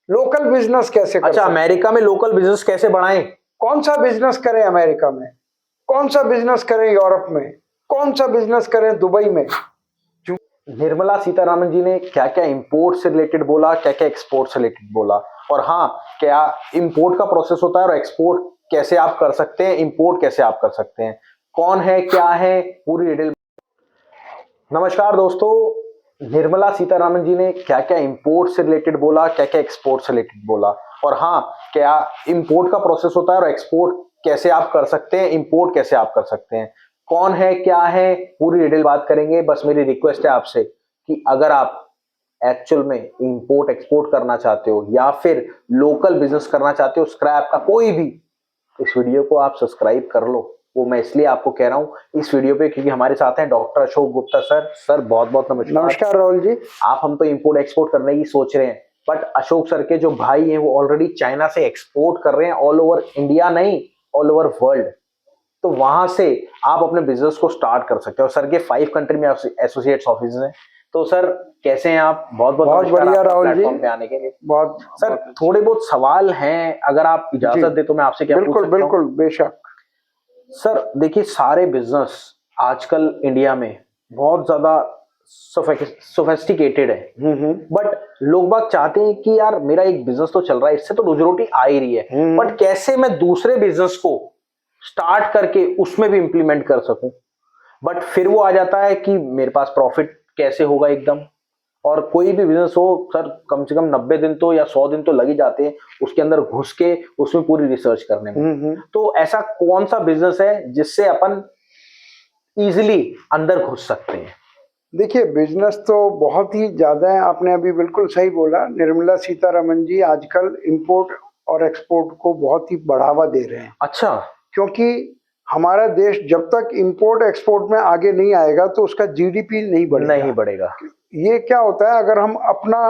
Local business कैसे कर अच्छा, सकते अमेरिका में लोकल बिजनेस कैसे बढ़ाएं? कौन सा बिजनेस करें अमेरिका में, कौन सा बिजनेस करें यूरोप में, कौन सा बिजनेस करें दुबई में। निर्मला सीतारामन जी ने क्या क्या इंपोर्ट से रिलेटेड बोला, क्या क्या एक्सपोर्ट से रिलेटेड बोला, और हाँ, क्या इंपोर्ट का प्रोसेस होता है और एक्सपोर्ट कैसे आप कर सकते हैं, इंपोर्ट कैसे आप कर सकते हैं, कौन है, क्या है, पूरी डिटेल। नमस्कार दोस्तों, निर्मला सीतारामन जी ने क्या क्या इंपोर्ट से रिलेटेड बोला, क्या क्या एक्सपोर्ट से रिलेटेड बोला, और हाँ, क्या इंपोर्ट का प्रोसेस होता है और एक्सपोर्ट कैसे आप कर सकते हैं, इंपोर्ट कैसे आप कर सकते हैं, कौन है, क्या है, पूरी डिटेल बात करेंगे। बस मेरी रिक्वेस्ट है आपसे कि अगर आप एक्चुअल में इंपोर्ट एक्सपोर्ट करना चाहते हो या फिर लोकल बिजनेस करना चाहते हो, स्क्रैप का कोई भी, इस वीडियो को आप सब्सक्राइब कर लो। वो मैं इसलिए आपको कह रहा हूँ इस वीडियो पे क्योंकि हमारे साथ हैं doctor Ashok Gupta sir. Sir बहुत बहुत नमस्कार। नमस्कार राहुल जी। आप हम तो इंपोर्ट एक्सपोर्ट करने की सोच रहे हैं, बट अशोक सर के जो भाई हैं वो ऑलरेडी चाइना से एक्सपोर्ट कर रहे हैं, ऑल ओवर इंडिया नहीं, ऑल ओवर वर्ल्ड। तो वहां से आप अपने बिजनेस को स्टार्ट कर सकते हो। सर के 5 कंट्री में एसोसिएट्स ऑफिस हैं। तो सर कैसे हैं आप? बहुत बहुत बढ़िया राहुल जी, प्लेटफॉर्म पे आने के लिए। बहुत सर थोड़े बहुत सवाल हैं, अगर आप इजाजत दे तो मैं आपसे क्या पूछ सकता हूं? बिल्कुल बेशक। सर देखिए, सारे बिजनेस आजकल इंडिया में बहुत ज्यादा सोफेस्टिकेटेड है, बट लोग बाग चाहते हैं कि यार मेरा एक बिजनेस तो चल रहा है, इससे तो रोजी रोटी आ ही रही है, बट कैसे मैं दूसरे बिजनेस को स्टार्ट करके उसमें भी इंप्लीमेंट कर सकूं। बट फिर वो आ जाता है कि मेरे पास प्रॉफिट कैसे होगा एकदम। और कोई भी बिजनेस हो सर, कम से कम 90 दिन तो या 100 दिन तो लग ही जाते हैं उसके अंदर घुस के उसमें पूरी रिसर्च करने में। तो ऐसा कौन सा बिजनेस है जिससे अपन इजीली अंदर घुस सकते हैं? देखिए, बिजनेस तो बहुत ही ज्यादा है। आपने अभी बिल्कुल सही बोला, निर्मला सीतारमण जी आजकल इंपोर्ट और एक्सपोर्ट को बहुत ही बढ़ावा दे रहे हैं। अच्छा। क्योंकि हमारा देश जब तक इंपोर्ट एक्सपोर्ट में आगे नहीं आएगा तो उसका जीडीपी नहीं बढ़ेगा। ये क्या होता है, अगर हम अपना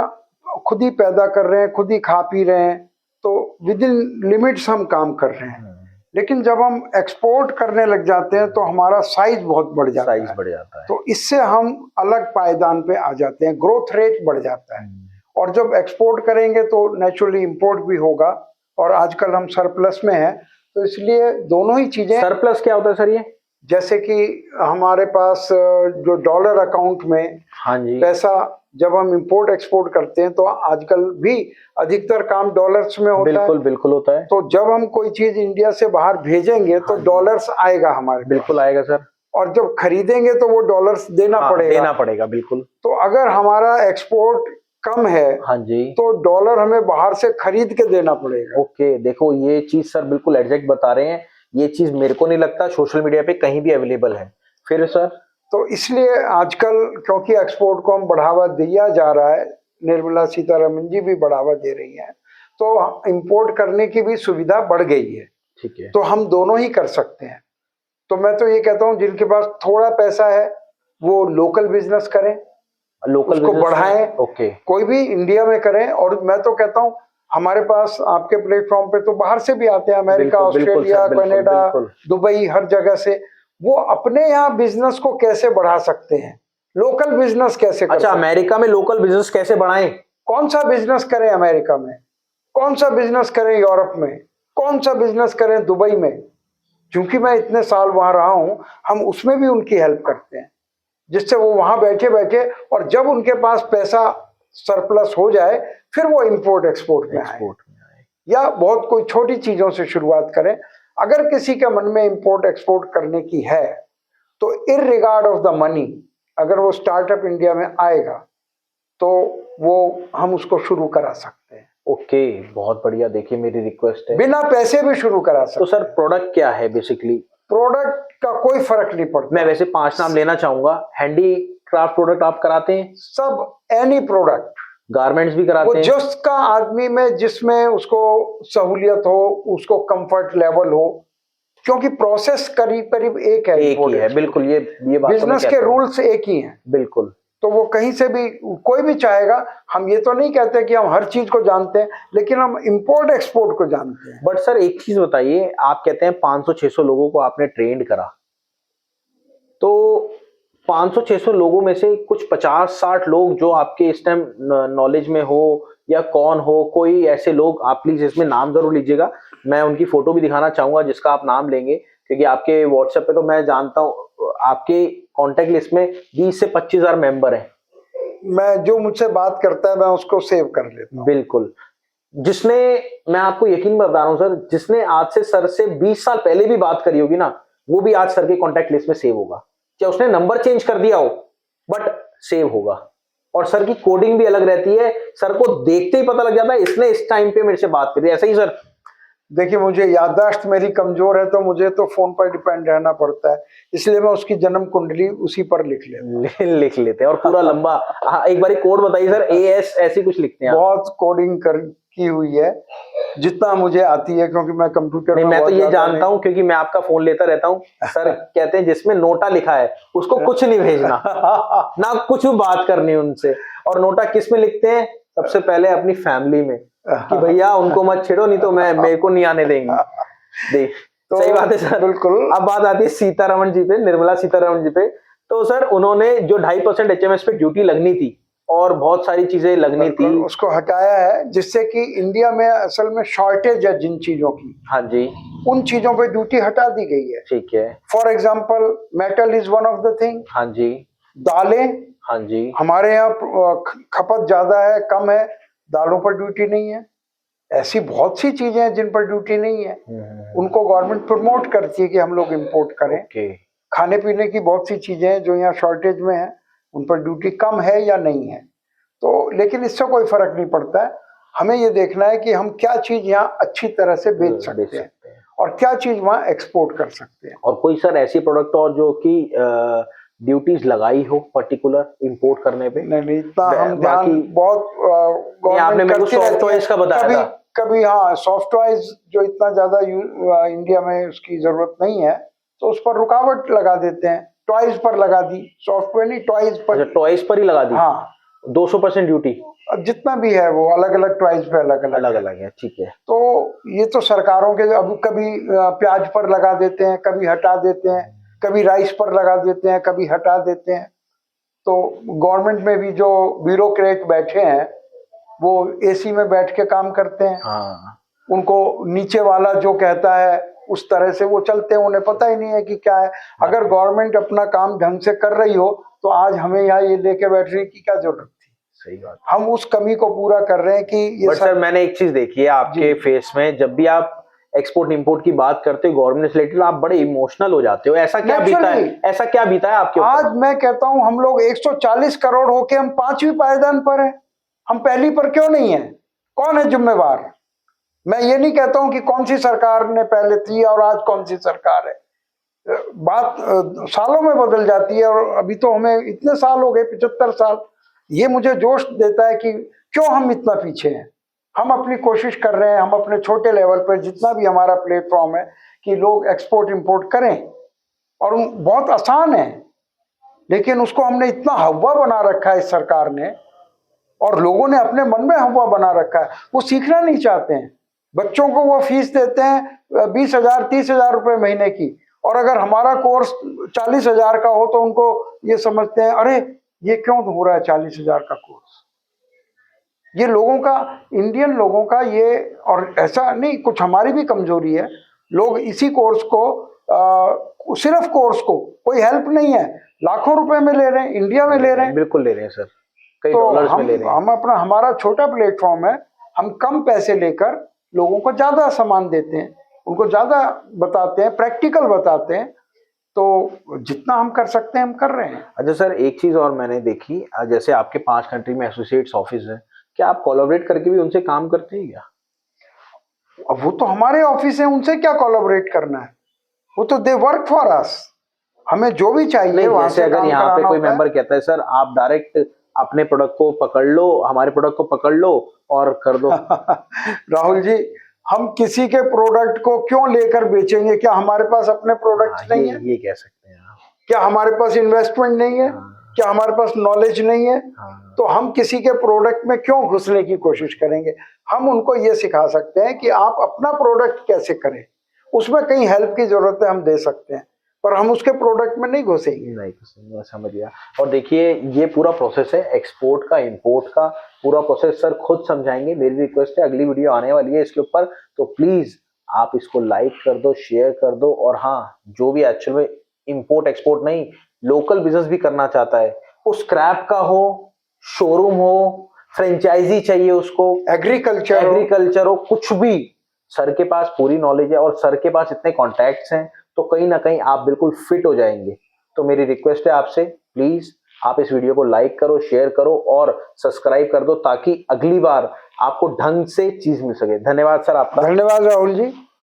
खुद ही पैदा कर रहे हैं, खुद ही खा पी रहे हैं, तो विद इन लिमिट्स हम काम कर रहे हैं। लेकिन जब हम एक्सपोर्ट करने लग जाते हैं तो हमारा साइज बहुत बढ़ जाता है। तो इससे हम अलग पायदान पे आ जाते हैं, ग्रोथ रेट बढ़ जाता है। और जब एक्सपोर्ट करेंगे तो नेचुरली इंपोर्ट भी होगा, और आजकल हम सरप्लस में हैं, तो इसलिए दोनों ही चीजें। सरप्लस क्या होता है सर? ये जैसे कि हमारे पास जो डॉलर अकाउंट में पैसा, जब हम इंपोर्ट एक्सपोर्ट करते हैं तो आजकल भी अधिकतर काम डॉलर्स में होता है। बिल्कुल होता है। तो जब हम कोई चीज इंडिया से बाहर भेजेंगे तो डॉलर्स आएगा हमारे पास। बिल्कुल आएगा सर। और जब खरीदेंगे तो वो डॉलर्स देना पड़ेगा। बिल्कुल। तो अगर हमारा एक्सपोर्ट कम है, तो डॉलर हमें बाहर से खरीद के देना पड़ेगा। ओके, देखो ये चीज सर बिल्कुल एग्जैक्ट बता रहे हैं। ये चीज मेरे को नहीं लगता सोशल मीडिया पे कहीं भी अवेलेबल है। फिर सर? तो इसलिए आजकल क्योंकि एक्सपोर्ट को हम बढ़ावा दिया जा रहा है, निर्मला सीतारमण जी भी बढ़ावा दे रही हैं, तो इंपोर्ट करने की भी सुविधा बढ़ गई है। ठीक है। तो हम दोनों ही कर सकते हैं। तो मैं तो ये कहता हूँ, जिनके पास थोड़ा पैसा है वो लोकल बिजनेस करें, उसको बढ़ाएं। कोई भी इंडिया में करें। और मैं तो कहता हूँ हमारे पास आपके प्लेटफॉर्म पे तो बाहर से भी आते हैं, अमेरिका, ऑस्ट्रेलिया, कनाडा, दुबई, हर जगह से। वो अपने यहाँ बिजनेस को कैसे बढ़ा सकते हैं, लोकल बिजनेस कैसे कर सकते हैं। अमेरिका में लोकल बिजनेस कैसे बढ़ाएं? कौन सा बिजनेस करें अमेरिका में, कौन सा बिजनेस करें यूरोप में, कौन सा बिजनेस करें दुबई में। क्योंकि मैं इतने साल वहां रहा हूं, हम उसमें भी उनकी हेल्प करते हैं, जिससे वो वहां बैठे बैठे, और जब उनके पास पैसा सरप्लस हो जाए फिर वो इंपोर्ट एक्सपोर्ट में आए, या बहुत कोई छोटी चीजों से शुरुआत करें। अगर किसी के मन में इंपोर्ट एक्सपोर्ट करने की है तो इररिगार्ड ऑफ द मनी, अगर वो स्टार्टअप इंडिया में आएगा तो वो हम उसको शुरू करा सकते हैं। ओके, बहुत बढ़िया। देखिए मेरी रिक्वेस्ट है, बिना पैसे भी शुरू करा सकते। तो सर प्रोडक्ट क्या है? बेसिकली प्रोडक्ट का कोई फर्क नहीं पड़ता। मैं वैसे 5 नाम लेना चाहूंगा। हैंडीक्राफ्ट प्रोडक्ट आप कराते हैं? सब, एनी प्रोडक्ट। गारमेंट्स भी कराते हैं? जिसका आदमी में, जिसमें उसको सहूलियत हो, उसको कंफर्ट लेवल हो, क्योंकि प्रोसेस करीब करीब एक ही है। बिल्कुल, ये बिजनेस के रूल्स एक ही हैं। बिल्कुल। तो वो कहीं से भी कोई भी चाहेगा। हम ये तो नहीं कहते कि हम हर चीज को जानते हैं, लेकिन हम इंपोर्ट एक्सपोर्ट को जानते हैं। बट सर एक चीज बताइए, आप कहते हैं 500-600 लोगों को आपने ट्रेंड करा, तो 500-600 लोगों में से कुछ 50-60 लोग जो आपके इस टाइम नॉलेज में हो या कौन हो, कोई ऐसे लोग आप प्लीज इसमें नाम जरूर लीजिएगा, मैं उनकी फोटो भी दिखाना चाहूंगा जिसका आप नाम लेंगे, क्योंकि आपके व्हाट्सएप पे तो मैं जानता हूँ आपके कॉन्टेक्ट लिस्ट में 20 से 25,000 मेंबर हैं। मैं जो मुझसे बात करता है मैं उसको सेव कर लेता हूँ। बिल्कुल, जिसने, मैं आपको यकीन बता रहा हूँ सर, जिसने आज से सर से 20 साल पहले भी बात करी होगी ना, वो भी आज सर के कॉन्टेक्ट लिस्ट में सेव होगा, चाहे उसने नंबर चेंज कर दिया हो बट सेव होगा। और सर की कोडिंग भी अलग रहती है, सर को देखते ही पता लग जाता है इसने इस टाइम पे मेरे से बात करी, ऐसा ही सर। देखिए मुझे याददाश्त मेरी कमजोर है तो मुझे तो फोन पर डिपेंड रहना पड़ता है, इसलिए मैं उसकी जन्म कुंडली उसी पर लिख लेता हूँ। लिख लेते हैं और पूरा लंबा। हाँ, एक बार कोड बताइए सर, AS ऐसी कुछ लिखते हैं आप? बहुत कोडिंग कर की हुई है, जितना मुझे आती है, क्योंकि मैं कंप्यूटर नहीं, में मैं तो बहुत ये ज्यादा जानता हूँ क्योंकि मैं आपका फोन लेता रहता हूँ सर। कहते हैं जिसमें नोटा लिखा है उसको कुछ नहीं भेजना, ना कुछ भी बात करनी उनसे। और नोटा किस में लिखते हैं? सबसे पहले अपनी फैमिली में, कि भैया उनको मत छेड़ो, नहीं तो मैं, मेरे को नहीं आने देंगे। देख, तो सही बात है सर, बिल्कुल। अब बात आती है सीतारमण जी पे, निर्मला सीतारमण जी पे। तो सर उन्होंने जो 2.5% HMS पे ड्यूटी लगनी थी और बहुत सारी चीजें लगनी थी, उसको हटाया है, जिससे कि इंडिया में असल में शॉर्टेज है जिन चीजों की, हाँ जी, उन चीजों पे ड्यूटी हटा दी गई है। ठीक है, for example metal is one of the thing. हाँ जी, दालें, हाँ जी, हमारे यहाँ खपत ज्यादा है, कम है, दालों पर ड्यूटी नहीं है। ऐसी बहुत सी चीजें हैं जिन पर ड्यूटी नहीं है, उनको गवर्नमेंट प्रमोट करती है कि हम लोग इंपोर्ट करें। ओके। खाने पीने की बहुत सी चीजें हैं जो यहाँ शॉर्टेज में है, उन पर ड्यूटी कम है या नहीं है। तो लेकिन इससे कोई फर्क नहीं पड़ता है, हमें ये देखना है कि हम क्या चीज यहाँ अच्छी तरह से बेच सकते हैं और क्या चीज वहाँ एक्सपोर्ट कर सकते हैं। और कोई सर ऐसी प्रोडक्ट और जो कि ड्यूटीज लगाई हो पर्टिकुलर इंपोर्ट करने पे? नहीं, इतना हम ध्यान बाकी बहुत आपने मेरे को सॉफ्ट टॉयज का बताया था। कभी हाँ, सॉफ्ट टॉयज जो इतना ज्यादा इंडिया में उसकी जरूरत नहीं है तो उस पर रुकावट लगा देते हैं, टॉयज पर लगा दी, सॉफ्टवेयर नहीं, टॉयज पर। अच्छा, टॉयज पर ही लगा दी? हाँ, 200% ड्यूटी जितना भी है वो अलग अलग टॉयज पे अलग अलग है, ठीक है। तो ये तो सरकारों के, अब कभी प्याज पर लगा देते हैं, कभी हटा देते हैं, कभी राइस पर लगा देते हैं, कभी हटा देते हैं। तो गवर्नमेंट में भी जो ब्यूरोक्रेट बैठे हैं वो एसी में बैठ के काम करते हैं। हाँ, उनको नीचे वाला जो कहता है उस तरह से वो चलते हैं, उन्हें पता ही नहीं है कि क्या है। अगर गवर्नमेंट अपना काम ढंग से कर रही हो तो आज हमें यहाँ ये लेके बैठने की क्या जरूरत थी। सही बात। हम उस कमी को पूरा कर रहे हैं कि ये सर मैंने एक चीज देखी है आपके फेस में, जब भी आप एक्सपोर्ट इंपोर्ट की बात करते हो गवर्नमेंट से रिलेटेड, आप बड़े इमोशनल हो जाते हो। ऐसा क्या बीता है, ऐसा क्या बीता है आपके ऊपर? आज मैं कहता हूं हम लोग 140 करोड़ होके हम 5वीं पायदान पर हैं, हम पहली पर क्यों नहीं है? कौन है जिम्मेवार? मैं ये नहीं कहता हूं कि कौन सी सरकार ने पहले थी और आज कौन सी सरकार है, बात सालों में बदल जाती है। और अभी तो हमें इतने साल हो गए, 75 साल। ये मुझे जोश देता है कि क्यों हम इतना पीछे हैं। हम अपनी कोशिश कर रहे हैं, हम अपने छोटे लेवल पर जितना भी हमारा प्लेटफॉर्म है कि लोग एक्सपोर्ट इंपोर्ट करें, और बहुत आसान है, लेकिन उसको हमने इतना हवा बना रखा है इस सरकार ने, और लोगों ने अपने मन में हवा बना रखा है, वो सीखना नहीं चाहते हैं। बच्चों को वो फीस देते हैं 20,000 30,000 रुपए महीने की, और अगर हमारा कोर्स 40,000 का हो तो उनको ये समझते हैं अरे ये क्यों हो रहा है 40,000 का कोर्स। ये लोगों का, इंडियन लोगों का ये, और ऐसा नहीं, कुछ हमारी भी कमजोरी है। लोग इसी कोर्स को सिर्फ कोर्स को, कोई हेल्प नहीं है, लाखों रुपए में ले रहे हैं, इंडिया में ले रहे हैं। बिल्कुल ले रहे हैं सर, कई तो डॉलर्स में ले रहे हैं। हम अपना, हमारा छोटा प्लेटफॉर्म है, हम कम पैसे लेकर लोगों को ज्यादा सामान देते हैं, उनको ज्यादा बताते हैं, प्रैक्टिकल बताते हैं। तो जितना हम कर सकते हैं हम कर रहे हैं। अच्छा सर, एक चीज और मैंने देखी, जैसे आपके 5 कंट्री में एसोसिएट्स ऑफिस है, क्या आप कोलैबोरेट करके भी उनसे काम करते हैं क्या? अब वो तो हमारे ऑफिस है, उनसे क्या कोलैबोरेट करना है, वो तो दे वर्क फॉर अस। हमें जो भी चाहिए वहां से अगर यहाँ पे कोई मेंबर कहता है सर आप डायरेक्ट अपने प्रोडक्ट को पकड़ लो, हमारे प्रोडक्ट को पकड़ लो और कर दो। राहुल जी, हम किसी के प्रोडक्ट को क्यों लेकर बेचेंगे? क्या हमारे पास अपने प्रोडक्ट नहीं है? ये कह सकते हैं। क्या हमारे पास इन्वेस्टमेंट नहीं है? क्या हमारे पास नॉलेज नहीं है? तो हम किसी के प्रोडक्ट में क्यों घुसने की कोशिश करेंगे? हम उनको ये सिखा सकते हैं कि आप अपना प्रोडक्ट कैसे करें, उसमें कहीं हेल्प की जरूरत है हम दे सकते हैं। पर हम उसके प्रोडक्ट में नहीं घुसेंगे। नहीं मैं समझ गया। और देखिए ये पूरा प्रोसेस है एक्सपोर्ट का, इंपोर्ट का, पूरा प्रोसेस सर खुद समझाएंगे। मेरी रिक्वेस्ट है, अगली वीडियो आने वाली है इसके ऊपर, तो प्लीज आप इसको लाइक कर दो, शेयर कर दो। और हाँ, जो भी एक्चुअल में इंपोर्ट एक्सपोर्ट नहीं, लोकल बिजनेस भी करना चाहता है, वो स्क्रैप का हो, शोरूम हो, फ्रेंचाइजी चाहिए उसको, एग्रीकल्चर हो, कुछ भी, सर के पास पूरी नॉलेज है और सर के पास इतने कॉन्टैक्ट्स हैं, तो कहीं ना कहीं आप बिल्कुल फिट हो जाएंगे। तो मेरी रिक्वेस्ट है आपसे, प्लीज आप इस वीडियो को लाइक करो, शेयर करो और सब्सक्राइब कर दो, ताकि अगली बार आपको ढंग से चीज मिल सके। धन्यवाद सर आपका। धन्यवाद राहुल जी।